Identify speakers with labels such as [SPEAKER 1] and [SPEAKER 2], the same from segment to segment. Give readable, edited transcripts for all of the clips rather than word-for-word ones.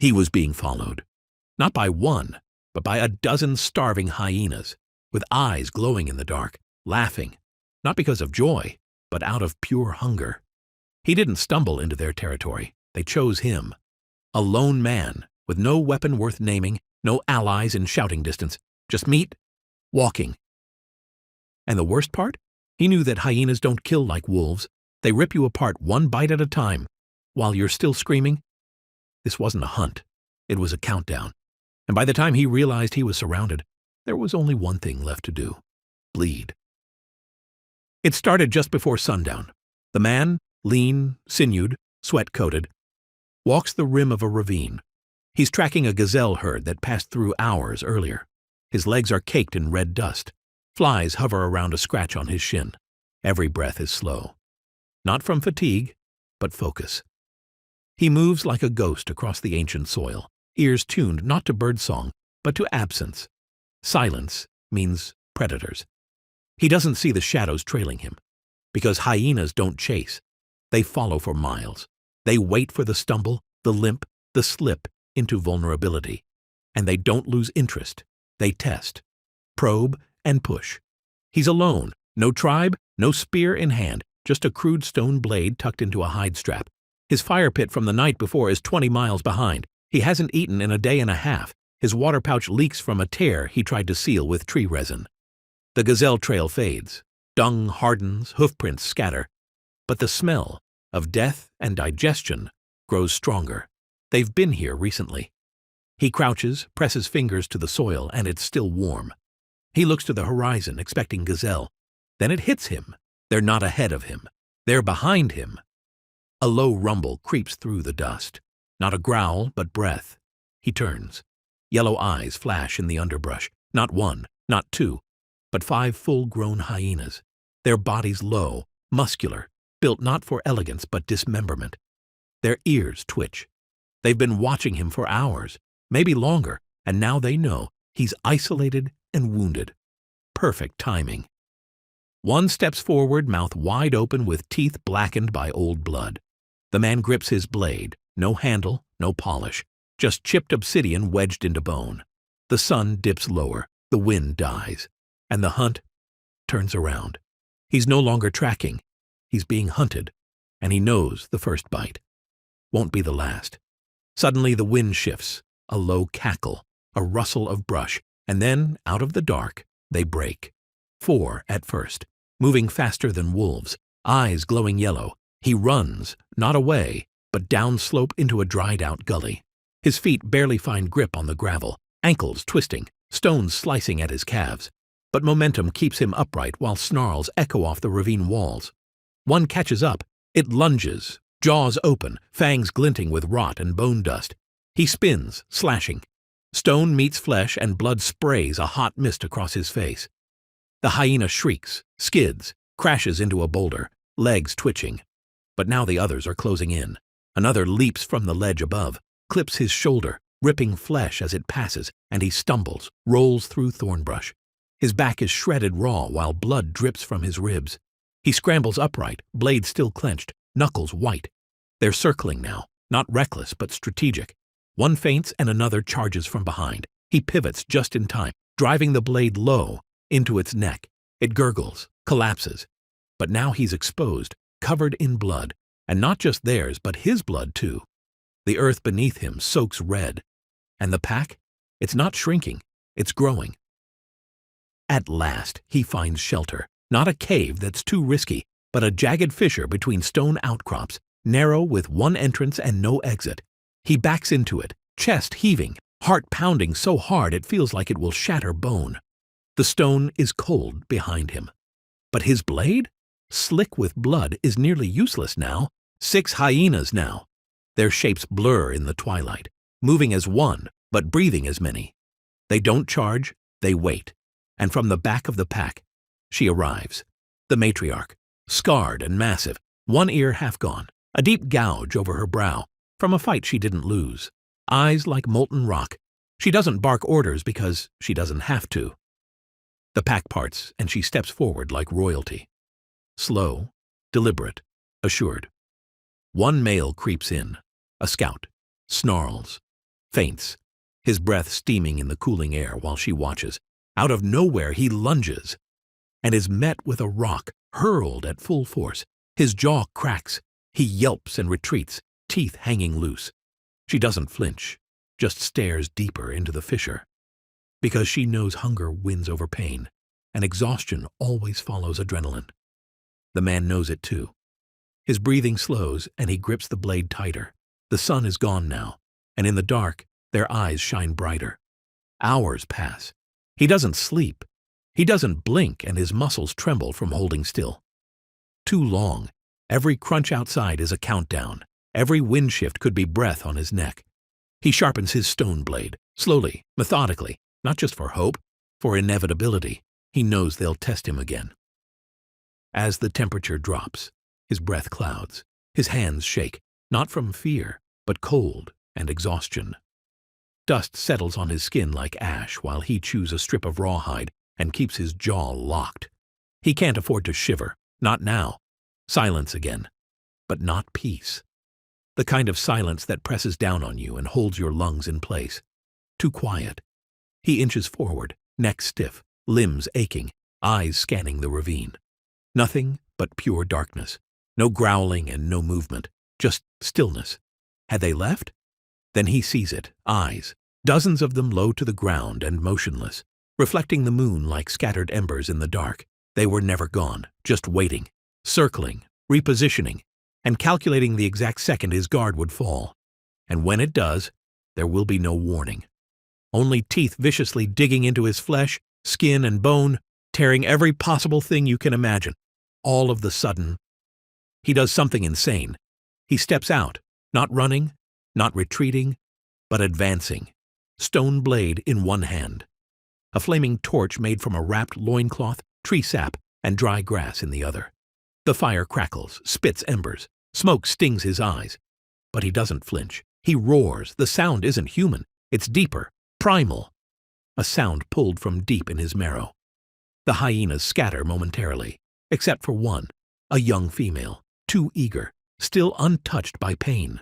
[SPEAKER 1] He was being followed, not by one, but by a dozen starving hyenas, with eyes glowing in the dark, laughing, not because of joy, but out of pure hunger. He didn't stumble into their territory. They chose him. A lone man, with no weapon worth naming, no allies in shouting distance, just meat, walking. And the worst part? He knew that hyenas don't kill like wolves. They rip you apart one bite at a time, while you're still screaming. This wasn't a hunt. It was a countdown. And by the time he realized he was surrounded, there was only one thing left to do: bleed. It started just before sundown. The man, lean, sinewed, sweat-coated, walks the rim of a ravine. He's tracking a gazelle herd that passed through hours earlier. His legs are caked in red dust. Flies hover around a scratch on his shin. Every breath is slow. Not from fatigue, but focus. He moves like a ghost across the ancient soil, ears tuned not to birdsong, but to absence. Silence means predators. He doesn't see the shadows trailing him, because hyenas don't chase. They follow for miles. They wait for the stumble, the limp, the slip into vulnerability. And they don't lose interest. They test, probe, and push. He's alone, no tribe, no spear in hand, just a crude stone blade tucked into a hide strap. His fire pit from the night before is 20 miles behind. He hasn't eaten in a day and a half. His water pouch leaks from a tear he tried to seal with tree resin. The gazelle trail fades. Dung hardens, hoofprints scatter. But the smell of death and digestion grows stronger. They've been here recently. He crouches, presses fingers to the soil, and it's still warm. He looks to the horizon, expecting gazelle. Then it hits him. They're not ahead of him. They're behind him. A low rumble creeps through the dust. Not a growl, but breath. He turns. Yellow eyes flash in the underbrush. Not one, not two, but 5 full-grown hyenas. Their bodies low, muscular, built not for elegance but dismemberment. Their ears twitch. They've been watching him for hours, maybe longer, and now they know he's isolated and wounded. Perfect timing. One steps forward, mouth wide open with teeth blackened by old blood. The man grips his blade, no handle, no polish, just chipped obsidian wedged into bone. The sun dips lower, the wind dies, and the hunt turns around. He's no longer tracking. He's being hunted, and he knows the first bite won't be the last. Suddenly the wind shifts, a low cackle, a rustle of brush, and then, out of the dark, they break. 4 at first, moving faster than wolves, eyes glowing yellow. He runs, not away, but downslope into a dried-out gully. His feet barely find grip on the gravel, ankles twisting, stones slicing at his calves. But momentum keeps him upright while snarls echo off the ravine walls. One catches up. It lunges, jaws open, fangs glinting with rot and bone dust. He spins, slashing. Stone meets flesh and blood sprays a hot mist across his face. The hyena shrieks, skids, crashes into a boulder, legs twitching. But now the others are closing in. Another leaps from the ledge above, clips his shoulder, ripping flesh as it passes, and he stumbles, rolls through thornbrush. His back is shredded raw while blood drips from his ribs. He scrambles upright, blade still clenched, knuckles white. They're circling now, not reckless but strategic. One feints and another charges from behind. He pivots just in time, driving the blade low into its neck. It gurgles, collapses. But now he's exposed, covered in blood, and not just theirs but his blood too. The earth beneath him soaks red. And the pack? It's not shrinking, it's growing. At last, he finds shelter. Not a cave that's too risky, but a jagged fissure between stone outcrops, narrow with one entrance and no exit. He backs into it, chest heaving, heart pounding so hard it feels like it will shatter bone. The stone is cold behind him. But his blade? Slick with blood, is nearly useless now. 6 hyenas now. Their shapes blur in the twilight, moving as one, but breathing as many. They don't charge, they wait. And from the back of the pack, she arrives. The matriarch, scarred and massive, one ear half gone, a deep gouge over her brow, from a fight she didn't lose. Eyes like molten rock. She doesn't bark orders because she doesn't have to. The pack parts, and she steps forward like royalty. Slow, deliberate, assured. One male creeps in, a scout, snarls. faints, his breath steaming in the cooling air while she watches. Out of nowhere he lunges and is met with a rock hurled at full force. His jaw cracks. He yelps and retreats, teeth hanging loose. She doesn't flinch, just stares deeper into the fissure. Because she knows hunger wins over pain, and exhaustion always follows adrenaline. The man knows it too. His breathing slows, and he grips the blade tighter. The sun is gone now, and in the dark, their eyes shine brighter. Hours pass. He doesn't sleep. He doesn't blink, and his muscles tremble from holding still. Too long. Every crunch outside is a countdown. Every wind shift could be breath on his neck. He sharpens his stone blade, slowly, methodically, not just for hope, for inevitability. He knows they'll test him again. As the temperature drops, his breath clouds. His hands shake, not from fear, but cold and exhaustion. Dust settles on his skin like ash while he chews a strip of rawhide and keeps his jaw locked. He can't afford to shiver, not now. Silence again, but not peace. The kind of silence that presses down on you and holds your lungs in place. Too quiet. He inches forward, neck stiff, limbs aching, eyes scanning the ravine. Nothing but pure darkness. No growling and no movement, just stillness. Had they left? Then he sees it, eyes, dozens of them low to the ground and motionless, reflecting the moon like scattered embers in the dark. They were never gone, just waiting, circling, repositioning, and calculating the exact second his guard would fall. And when it does, there will be no warning. Only teeth viciously digging into his flesh, skin and bone, tearing every possible thing you can imagine. All of the sudden, he does something insane. He steps out, not running, not retreating, but advancing, stone blade in one hand. A flaming torch made from a wrapped loincloth, tree sap, and dry grass in the other. The fire crackles, spits embers. Smoke stings his eyes. But he doesn't flinch. He roars. The sound isn't human. It's deeper, primal. A sound pulled from deep in his marrow. The hyenas scatter momentarily, except for one, a young female, too eager, still untouched by pain.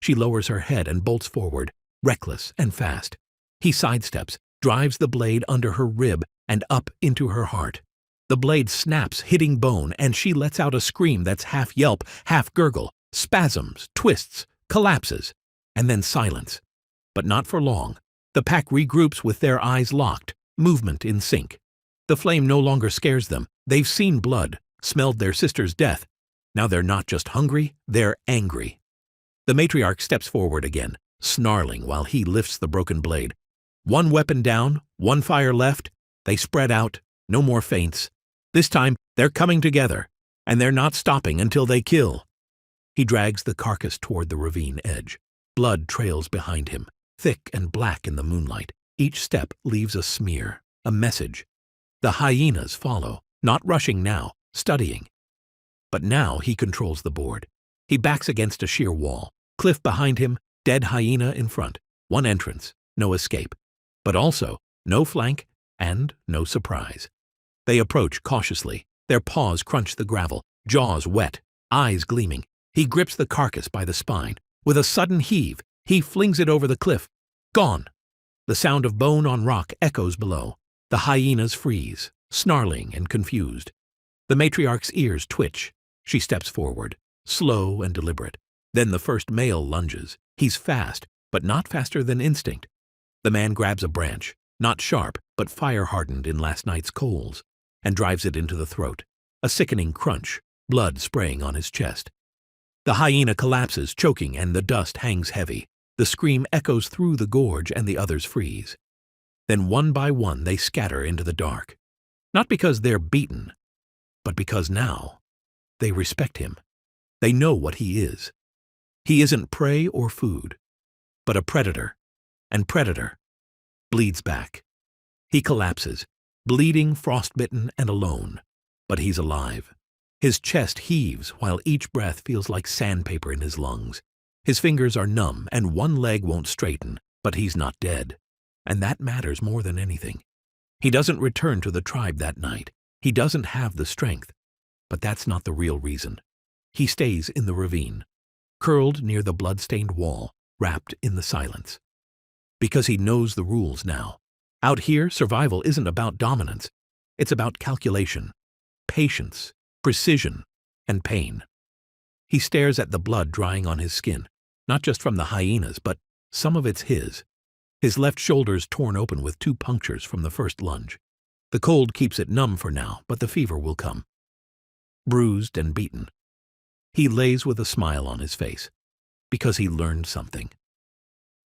[SPEAKER 1] She lowers her head and bolts forward, reckless and fast. He sidesteps, drives the blade under her rib and up into her heart. The blade snaps, hitting bone, and she lets out a scream that's half yelp, half gurgle, spasms, twists, collapses, and then silence. But not for long. The pack regroups with their eyes locked, movement in sync. The flame no longer scares them. They've seen blood, smelled their sister's death. Now they're not just hungry, they're angry. The matriarch steps forward again, snarling while he lifts the broken blade. One weapon down, one fire left. They spread out, no more feints. This time, they're coming together, and they're not stopping until they kill. He drags the carcass toward the ravine edge. Blood trails behind him, thick and black in the moonlight. Each step leaves a smear, a message. The hyenas follow, not rushing now, studying. But now he controls the board. He backs against a sheer wall. Cliff behind him, dead hyena in front. One entrance, no escape. But also, no flank and no surprise. They approach cautiously. Their paws crunch the gravel, jaws wet, eyes gleaming. He grips the carcass by the spine. With a sudden heave, he flings it over the cliff. Gone! The sound of bone on rock echoes below. The hyenas freeze, snarling and confused. The matriarch's ears twitch. She steps forward, slow and deliberate. Then the first male lunges. He's fast, but not faster than instinct. The man grabs a branch, not sharp, but fire-hardened in last night's coals, and drives it into the throat. A sickening crunch, blood spraying on his chest. The hyena collapses, choking, and the dust hangs heavy. The scream echoes through the gorge and the others freeze. Then one by one they scatter into the dark. Not because they're beaten, but because now they respect him. They know what he is. He isn't prey or food, but a predator. And predator bleeds back. He collapses, bleeding, frostbitten, and alone. But he's alive. His chest heaves while each breath feels like sandpaper in his lungs. His fingers are numb and one leg won't straighten, but he's not dead. And that matters more than anything. He doesn't return to the tribe that night. He doesn't have the strength. But that's not the real reason. He stays in the ravine, curled near the blood-stained wall, wrapped in the silence. Because he knows the rules now. Out here, survival isn't about dominance. It's about calculation, patience, precision, and pain. He stares at the blood drying on his skin, not just from the hyenas, but some of it's his. His left shoulder's torn open with 2 punctures from the first lunge. The cold keeps it numb for now, but the fever will come. Bruised and beaten, he lays with a smile on his face, because he learned something.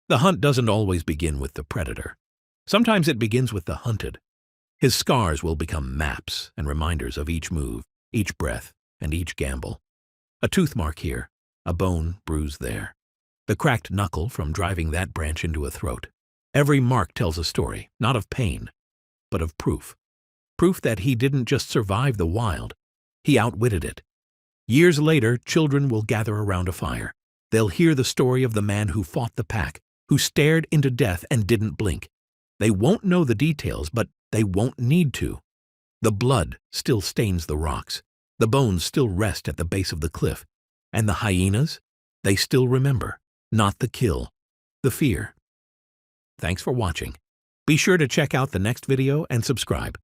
[SPEAKER 1] The hunt doesn't always begin with the predator. Sometimes it begins with the hunted. His scars will become maps and reminders of each move, each breath, and each gamble. A tooth mark here, a bone bruised there. The cracked knuckle from driving that branch into a throat. Every mark tells a story, not of pain, but of proof. Proof that he didn't just survive the wild, he outwitted it. Years later, children will gather around a fire. They'll hear the story of the man who fought the pack, who stared into death and didn't blink. They won't know the details, but they won't need to. The blood still stains the rocks. The bones still rest at the base of the cliff. And the hyenas? They still remember. Not the kill, the fear. Thanks for watching. Be sure to check out the next video and subscribe.